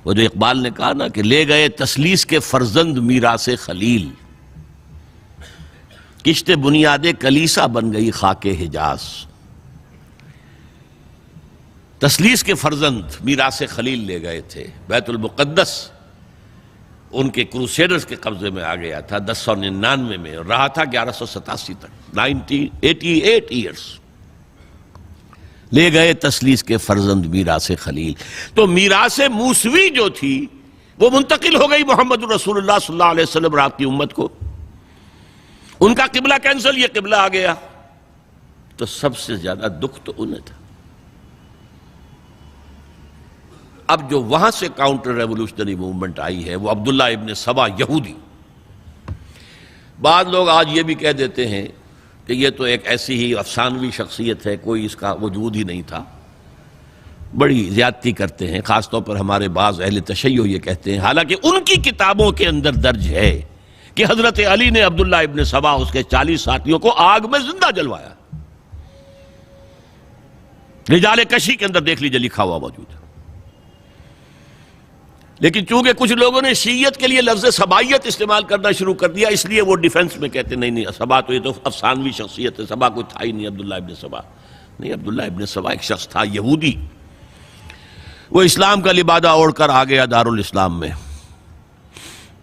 وہ جو اقبال نے کہا نا کہ لے گئے تسلیس کے فرزند میراث خلیل، کشت بنیاد کلیسا بن گئی خاک حجاز۔ تسلیس کے فرزند میراث خلیل لے گئے تھے، بیت المقدس ان کے کروسیڈرز کے قبضے میں آ گیا تھا 1099 میں، اور رہا تھا 1187 تک، 88 ایئرز۔ لے گئے تسلیس کے فرزند میراث خلیل۔ تو میراث موسوی جو تھی وہ منتقل ہو گئی محمد رسول اللہ صلی اللہ علیہ وسلم رات کی امت کو، ان کا قبلہ کینسل، یہ قبلہ آ گیا۔ تو سب سے زیادہ دکھ تو انہیں تھا۔ اب جو وہاں سے کاؤنٹر ریولوشنری موومنٹ آئی ہے وہ عبداللہ ابن سبا یہودی۔ بعض لوگ آج یہ بھی کہہ دیتے ہیں کہ یہ تو ایک ایسی ہی افسانوی شخصیت ہے، کوئی اس کا وجود ہی نہیں تھا، بڑی زیادتی کرتے ہیں، خاص طور پر ہمارے بعض اہل تشیع یہ کہتے ہیں، حالانکہ ان کی کتابوں کے اندر درج ہے کہ حضرت علی نے عبداللہ ابن سبا اس کے 40 ساتھیوں کو آگ میں زندہ جلوایا۔ رجال کشی کے اندر دیکھ لیجئے لکھا ہوا موجود ہے۔ لیکن چونکہ کچھ لوگوں نے شیعیت کے لیے لفظ سبائیت استعمال کرنا شروع کر دیا، اس لیے وہ ڈیفنس میں کہتے نہیں سبا تو یہ تو افسانوی شخصیت ہے، سبا کوئی تھا ہی نہیں عبداللہ ابن سبا۔ نہیں، عبداللہ ابن سبا ایک شخص تھا یہودی، وہ اسلام کا لبادہ اوڑھ کر آ گیا دارالاسلام میں،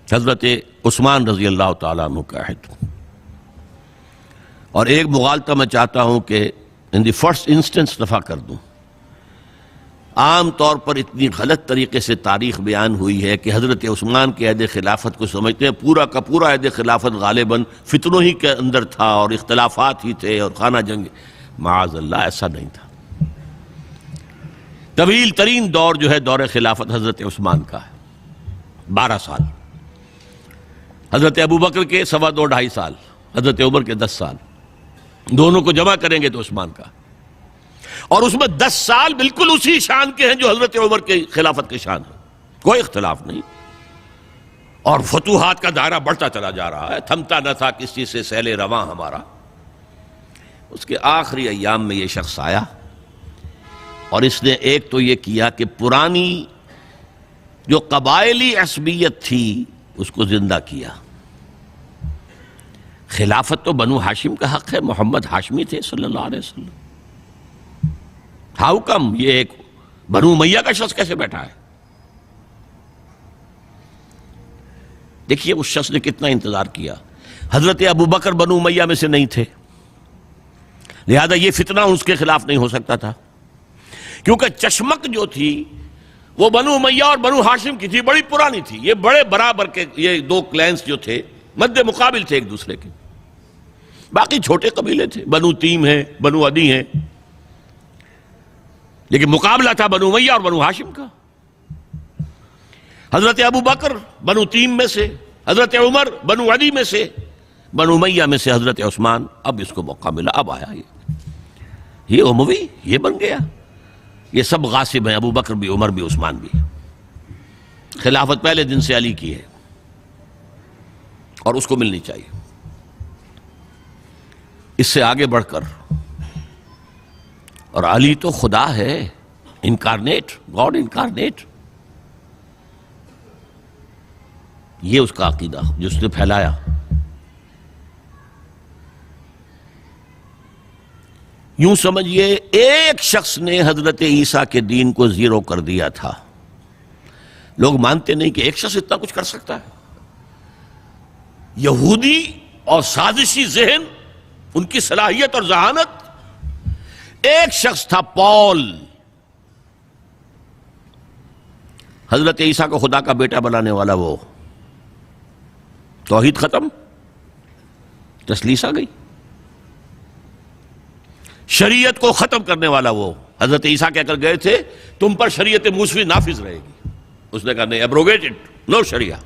حضرت عثمان رضی اللہ تعالیٰ عنہ کا عہد۔ اور ایک مغالطہ میں چاہتا ہوں کہ ان دی فرسٹ انسٹنس دفع کر دوں۔ عام طور پر اتنی غلط طریقے سے تاریخ بیان ہوئی ہے کہ حضرت عثمان کے عہد خلافت کو سمجھتے ہیں پورا کا پورا عہد خلافت غالباً فتنوں ہی کے اندر تھا اور اختلافات ہی تھے اور خانہ جنگ۔ معاذ اللہ، ایسا نہیں تھا۔ طویل ترین دور جو ہے دور خلافت حضرت عثمان کا ہے، 12 سال۔ حضرت ابوبکر کے 2.5 سال، حضرت عمر کے 10 سال، دونوں کو جمع کریں گے تو عثمان کا، اور اس میں 10 سال بالکل اسی شان کے ہیں جو حضرت عمر کے خلافت کے شان ہے، کوئی اختلاف نہیں۔ اور فتوحات کا دائرہ بڑھتا چلا جا رہا ہے، تھمتا نہ تھا کس چیز سے سیل رواں ہمارا۔ اس کے آخری ایام میں یہ شخص آیا اور اس نے ایک تو یہ کیا کہ پرانی جو قبائلی عصبیت تھی اس کو زندہ کیا۔ خلافت تو بنو ہاشم کا حق ہے، محمد ہاشمی تھے صلی اللہ علیہ وسلم۔ ہاؤ کم یہ ایک بنو امیہ کا شخص کیسے بیٹھا ہے؟ دیکھیے اس شخص نے کتنا انتظار کیا۔ حضرت ابوبکر بنو امیہ میں سے نہیں تھے، لہذا یہ فتنہ اس کے خلاف نہیں ہو سکتا تھا، کیونکہ چشمک جو تھی وہ بنو امیہ اور بنو ہاشم کی تھی، بڑی پرانی تھی۔ یہ بڑے برابر کے یہ دو کلینز جو تھے مد مقابل تھے ایک دوسرے کے، باقی چھوٹے قبیلے تھے، بنو تیم ہیں، بنو عدی ہیں، لیکن مقابلہ تھا بنو امیہ اور بنو ہاشم کا۔ حضرت ابوبکر بنو تیم میں سے، حضرت عمر بنو عدی میں سے، بنو امیہ میں سے حضرت عثمان۔ اب اس کو موقع ملا، اب آیا یہ اموی، یہ بن گیا۔ یہ سب غاصب ہیں، ابوبکر بھی، عمر بھی، عثمان بھی۔ خلافت پہلے دن سے علی کی ہے اور اس کو ملنی چاہیے۔ اس سے آگے بڑھ کر، اور علی تو خدا ہے، انکارنیٹ، گاڈ انکارنیٹ، یہ اس کا عقیدہ جو اس نے پھیلایا۔ یوں سمجھئے ایک شخص نے حضرت عیسیٰ کے دین کو زیرو کر دیا تھا۔ لوگ مانتے نہیں کہ ایک شخص اتنا کچھ کر سکتا ہے۔ یہودی اور سازشی ذہن، ان کی صلاحیت اور ذہانت۔ ایک شخص تھا پال، حضرت عیسیٰ کو خدا کا بیٹا بنانے والا، وہ توحید ختم، تسلیس آ گئی۔ شریعت کو ختم کرنے والا وہ حضرت عیسیٰ کہہ کر گئے تھے تم پر شریعت موسوی نافذ رہے گی، اس نے کہا نہیں، ایبروگیٹڈ، نو شریعہ۔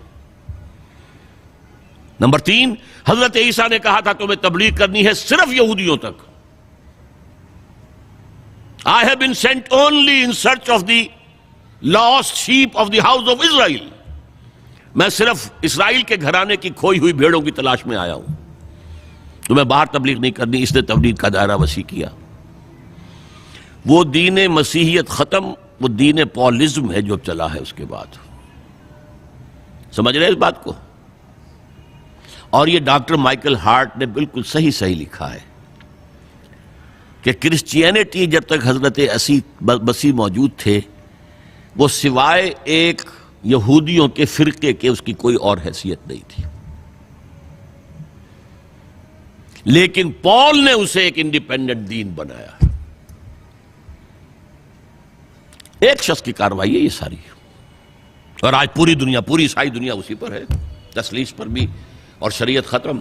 نمبر 3، حضرت عیسیٰ نے کہا تھا تمہیں تبلیغ کرنی ہے صرف یہودیوں تک۔ I have been sent only in search of the lost sheep of the house of Israel۔ میں صرف اسرائیل کے گھرانے کی کھوئی ہوئی بھیڑوں کی تلاش میں آیا ہوں، تمہیں باہر تبلیغ نہیں کرنی۔ اس نے تبلیغ کا دائرہ وسیع کیا۔ وہ دین مسیحیت ختم وہ دین پالزم ہے جو چلا ہے اس کے بعد. سمجھ رہے ہیں اس بات کو؟ اور یہ ڈاکٹر مائیکل ہارٹ نے بالکل صحیح لکھا ہے کہ کرسچینٹی جب تک حضرت مسیح موجود تھے وہ سوائے ایک یہودیوں کے فرقے کے اس کی کوئی اور حیثیت نہیں تھی. لیکن پال نے اسے ایک انڈیپینڈنٹ دین بنایا. ایک شخص کی کارروائی ہے یہ ساری، اور آج پوری دنیا، پوری عیسائی دنیا اسی پر ہے، تسلیس پر بھی، اور شریعت ختم،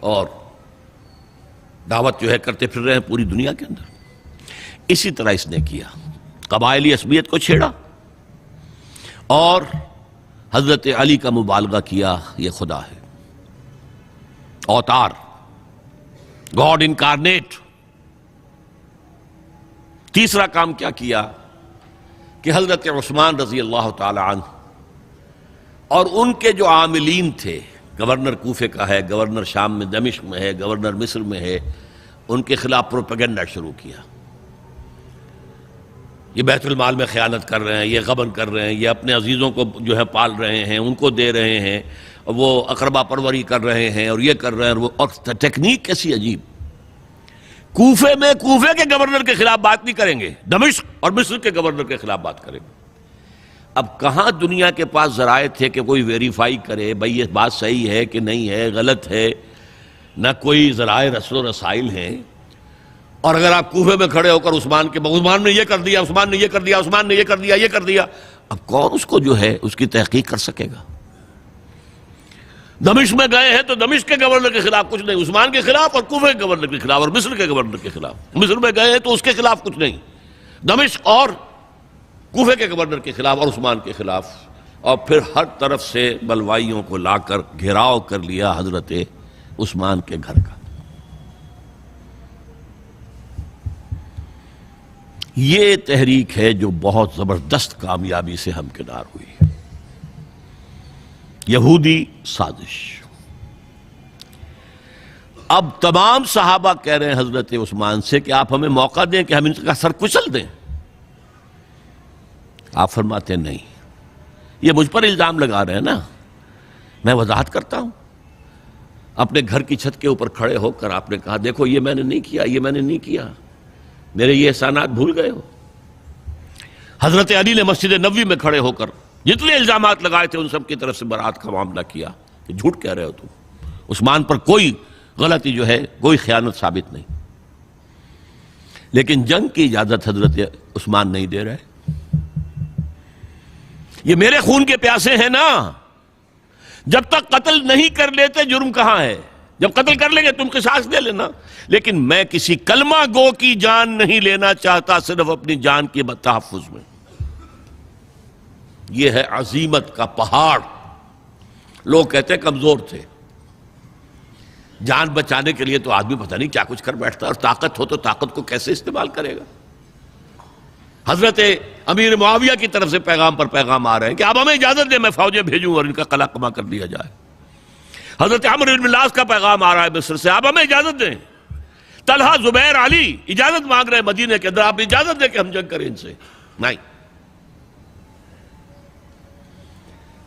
اور دعوت جو ہے کرتے پھر رہے ہیں پوری دنیا کے اندر. اسی طرح اس نے کیا، قبائلی عصبیت کو چھیڑا اور حضرت علی کا مبالغہ کیا یہ خدا ہے، اوتار، گاڈ انکارنیٹ. تیسرا کام کیا کیا کہ حضرت عثمان رضی اللہ تعالی عنہ اور ان کے جو عاملین تھے، گورنر کوفے کا ہے، گورنر شام میں دمشق میں ہے، گورنر مصر میں ہے، ان کے خلاف پروپیگنڈا شروع کیا. یہ بیت المال میں خیانت کر رہے ہیں، یہ غبن کر رہے ہیں، یہ اپنے عزیزوں کو جو ہے پال رہے ہیں، ان کو دے رہے ہیں، وہ اقربا پروری کر رہے ہیں، اور یہ کر رہے ہیں، اور ٹیکنیک کیسی عجیب. کوفے میں کوفے کے گورنر کے خلاف بات نہیں کریں گے، دمشق اور مصر کے گورنر کے خلاف بات کریں گے. اب کہاں دنیا کے پاس ذرائع تھے کہ کوئی ویریفائی کرے بھئی یہ بات صحیح ہے کہ نہیں ہے، غلط ہے؟ نہ کوئی ذرائع رسل و رسائل ہیں. اور اگر آپ کوفے میں کھڑے ہو کر عثمان نے یہ کر دیا، عثمان نے یہ کر دیا، عثمان نے یہ کر دیا، یہ کر دیا، اب کون اس کو جو ہے اس کی تحقیق کر سکے گا؟ دمشق میں گئے ہیں تو دمشق کے گورنر کے خلاف کچھ نہیں، عثمان کے خلاف، اور کوفے کے گورنر کے خلاف، اور مصر کے گورنر کے خلاف. مصر میں گئے ہیں تو اس کے خلاف کچھ نہیں، دمشق اور کوفے کے گورنر کے خلاف اور عثمان کے خلاف. اور پھر ہر طرف سے بلوائیوں کو لا کر گھیراؤ کر لیا حضرت عثمان کے گھر کا. یہ تحریک ہے جو بہت زبردست کامیابی سے ہمکنار ہوئی. یہودی سازش. اب تمام صحابہ کہہ رہے ہیں حضرت عثمان سے کہ آپ ہمیں موقع دیں کہ ہم ان کا سر کچل دیں. آپ فرماتے ہیں نہیں، یہ مجھ پر الزام لگا رہے ہیں نا، میں وضاحت کرتا ہوں. اپنے گھر کی چھت کے اوپر کھڑے ہو کر آپ نے کہا دیکھو یہ میں نے نہیں کیا، یہ میں نے نہیں کیا، میرے یہ احسانات بھول گئے ہو. حضرت علی نے مسجد نبوی میں کھڑے ہو کر جتنے الزامات لگائے تھے ان سب کی طرف سے برات کا معاملہ کیا کہ جھوٹ کہہ رہے ہو تم، عثمان پر کوئی غلطی جو ہے، کوئی خیانت ثابت نہیں. لیکن جنگ کی اجازت حضرت عثمان نہیں دے رہے. یہ میرے خون کے پیاسے ہیں نا، جب تک قتل نہیں کر لیتے جرم کہاں ہے؟ جب قتل کر لیں گے تم قصاص دے لینا. لیکن میں کسی کلمہ گو کی جان نہیں لینا چاہتا، صرف اپنی جان کے تحفظ میں. یہ ہے عزیمت کا پہاڑ. لوگ کہتے ہیں کمزور تھے. جان بچانے کے لیے تو آدمی پتہ نہیں کیا کچھ کر بیٹھتا ہے، اور طاقت ہو تو طاقت کو کیسے استعمال کرے گا. حضرت امیر معاویہ کی طرف سے پیغام پر پیغام آ رہے ہیں کہ اب ہمیں اجازت دیں میں فوجیں بھیجوں اور ان کا قلع کما کر دیا جائے. حضرت عمرو بن العاص کا پیغام آ رہا ہے مصر سے، آپ ہمیں اجازت دیں. طلحہ، زبیر، علی اجازت مانگ رہے ہیں مدینے کے اندر، آپ اجازت دیں کہ ہم جنگ کریں ان سے. نہیں.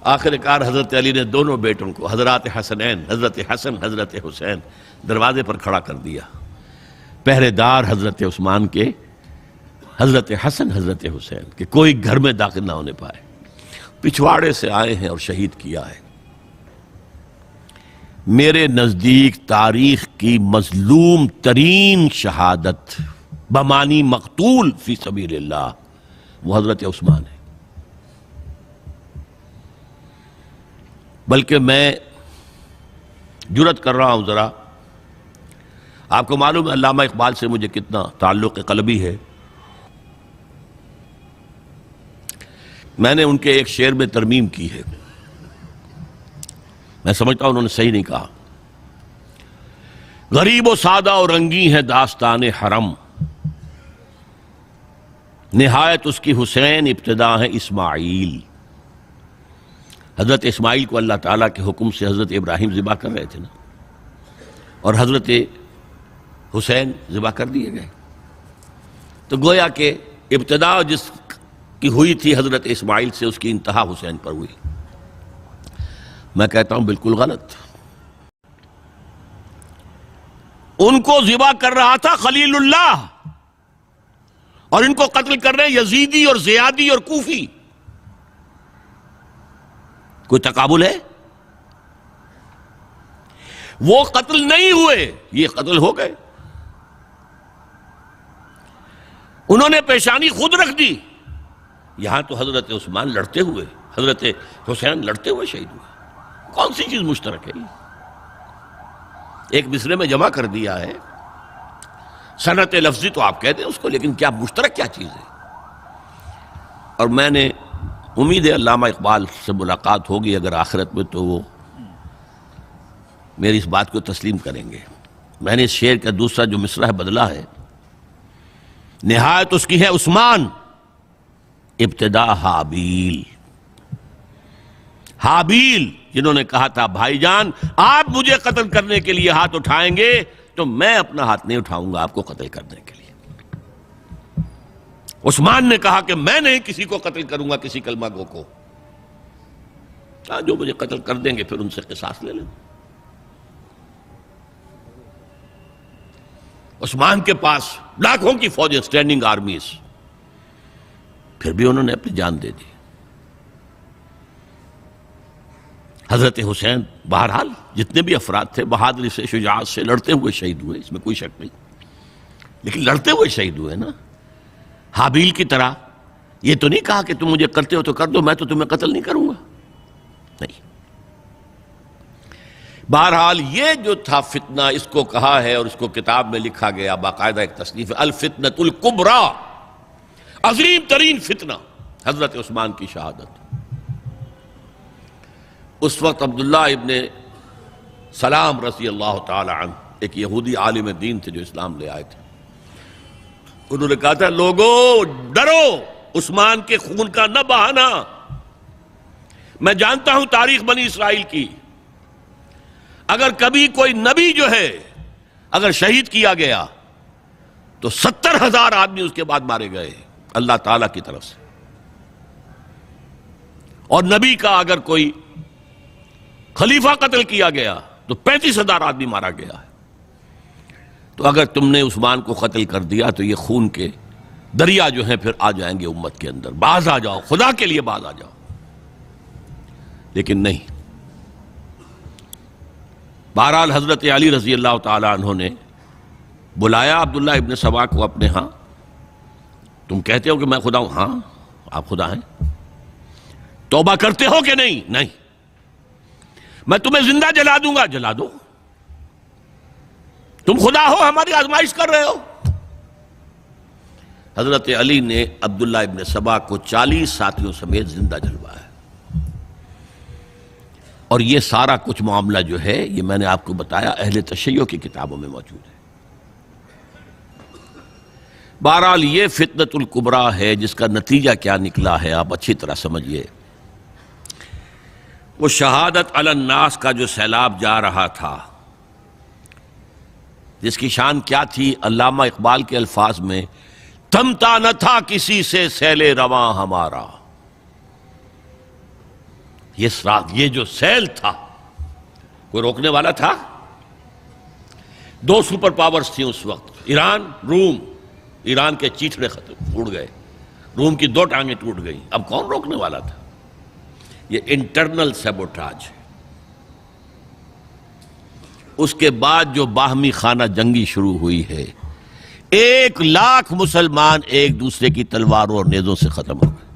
آخر کار حضرت علی نے دونوں بیٹوں کو، حضرات حسنین، حضرت حسن، حضرت حسین، دروازے پر کھڑا کر دیا. پہرے دار حضرت عثمان کے، حضرت حسن، حضرت حسین کہ کوئی گھر میں داخل نہ ہونے پائے. پچھواڑے سے آئے ہیں اور شہید کیا ہے. میرے نزدیک تاریخ کی مظلوم ترین شہادت بمانی مقتول فی سبیل اللہ وہ حضرت عثمان ہے. بلکہ میں جرات کر رہا ہوں ذرا، آپ کو معلوم ہے علامہ اقبال سے مجھے کتنا تعلق قلبی ہے. میں نے ان کے ایک شعر میں ترمیم کی ہے، میں سمجھتا ہوں انہوں نے صحیح نہیں کہا. غریب و سادہ اور رنگی ہے داستان حرم، نہایت اس کی حسین ابتدا ہے اسماعیل. حضرت اسماعیل کو اللہ تعالیٰ کے حکم سے حضرت ابراہیم ذبح کر رہے تھے نا، اور حضرت حسین ذبح کر دیے گئے. تو گویا کہ ابتدا جس کی ہوئی تھی حضرت اسماعیل سے، اس کی انتہا حسین پر ہوئی۔ میں کہتا ہوں بالکل غلط۔ ان کو ذبح کر رہا تھا خلیل اللہ، اور ان کو قتل کر رہے ہیں یزیدی اور زیادی اور کوفی۔ کوئی تقابل ہے؟ وہ قتل نہیں ہوئے، یہ قتل ہو گئے۔ انہوں نے پیشانی خود رکھ دی۔ یہاں تو حضرت عثمان لڑتے ہوئے، حضرت حسین لڑتے ہوئے شہید ہوئے۔ کون سی چیز مشترک ہے؟ ایک مصرے میں جمع کر دیا ہے، صنعت لفظی تو آپ کہتے ہیں اس کو، لیکن کیا مشترک کیا چیز ہے؟ اور میں نے امید ہے علامہ اقبال سے ملاقات ہوگی اگر آخرت میں، تو وہ میری اس بات کو تسلیم کریں گے۔ میں نے اس شعر کا دوسرا جو مصرع ہے بدلا ہے، نہایت اس کی ہے عثمان، ابتدا حابیل۔ حابیل جنہوں نے کہا تھا بھائی جان آپ مجھے قتل کرنے کے لیے ہاتھ اٹھائیں گے تو میں اپنا ہاتھ نہیں اٹھاؤں گا آپ کو قتل کرنے کے لیے۔ عثمان نے کہا کہ میں نہیں کسی کو قتل کروں گا، کسی کلمہ گو کو، جو مجھے قتل کر دیں گے پھر ان سے قصاص لے لیں۔ عثمان کے پاس لاکھوں کی فوجیں، سٹینڈنگ آرمیز، پھر بھی انہوں نے اپنی جان دے دی۔ حضرت حسین بہرحال جتنے بھی افراد تھے بہادری سے، شجاعت سے لڑتے ہوئے شہید ہوئے، اس میں کوئی شک نہیں، لیکن لڑتے ہوئے شہید ہوئے نا۔ حابیل کی طرح یہ تو نہیں کہا کہ تم مجھے کرتے ہو تو کر دو، میں تو تمہیں قتل نہیں کروں گا، نہیں۔ بہرحال یہ جو تھا فتنہ، اس کو کہا ہے اور اس کو کتاب میں لکھا گیا، باقاعدہ ایک تصنیف ہے، الفتنۃ الکبریٰ، عظیم ترین فتنہ، حضرت عثمان کی شہادت۔ اس وقت عبداللہ ابن سلام رضی اللہ تعالی عنہ ایک یہودی عالم دین تھے جو اسلام لے آئے تھے، انہوں نے کہا تھا لوگو ڈرو، عثمان کے خون کا نہ بہانا۔ میں جانتا ہوں تاریخ بنی اسرائیل کی، اگر کبھی کوئی نبی جو ہے اگر شہید کیا گیا تو 70,000 آدمی اس کے بعد مارے گئے اللہ تعالیٰ کی طرف سے، اور نبی کا اگر کوئی خلیفہ قتل کیا گیا تو 35,000 آدمی مارا گیا ہے۔ تو اگر تم نے عثمان کو قتل کر دیا تو یہ خون کے دریا جو ہیں پھر آ جائیں گے امت کے اندر، باز آ جاؤ، خدا کے لیے باز آ جاؤ۔ لیکن نہیں، بہرحال حضرت علی رضی اللہ تعالی عنہ نے بلایا عبداللہ ابن سبا کو اپنے ہاں۔ تم کہتے ہو کہ میں خدا ہوں؟ ہاں آپ خدا ہیں۔ توبہ کرتے ہو کہ نہیں؟ نہیں۔ میں تمہیں زندہ جلا دوں گا، جلا دو، تم خدا ہو، ہماری آزمائش کر رہے ہو۔ حضرت علی نے عبداللہ ابن سبا کو 40 ساتھیوں سمیت زندہ جلوایا، اور یہ سارا کچھ معاملہ جو ہے یہ میں نے آپ کو بتایا اہل تشیع کی کتابوں میں موجود ہے۔ بہرحال یہ فتنۃ الکبریٰ ہے، جس کا نتیجہ کیا نکلا ہے آپ اچھی طرح سمجھیے۔ وہ شہادت علی الناس کا جو سیلاب جا رہا تھا، جس کی شان کیا تھی، علامہ اقبال کے الفاظ میں تھمتا نہ تھا کسی سے سیل رواں ہمارا۔ یہ جو سیل تھا کوئی روکنے والا تھا؟ 2 سپر پاورز تھیں اس وقت، ایران، روم۔ ایران کے چیتڑے ختم ٹوٹ گئے، روم کی 2 ٹانگیں ٹوٹ گئیں، اب کون روکنے والا تھا؟ یہ انٹرنل سیبوٹاج ہے۔ اس کے بعد جو باہمی خانہ جنگی شروع ہوئی ہے، 1 لاکھ مسلمان ایک دوسرے کی تلواروں اور نیزوں سے ختم ہو گئے۔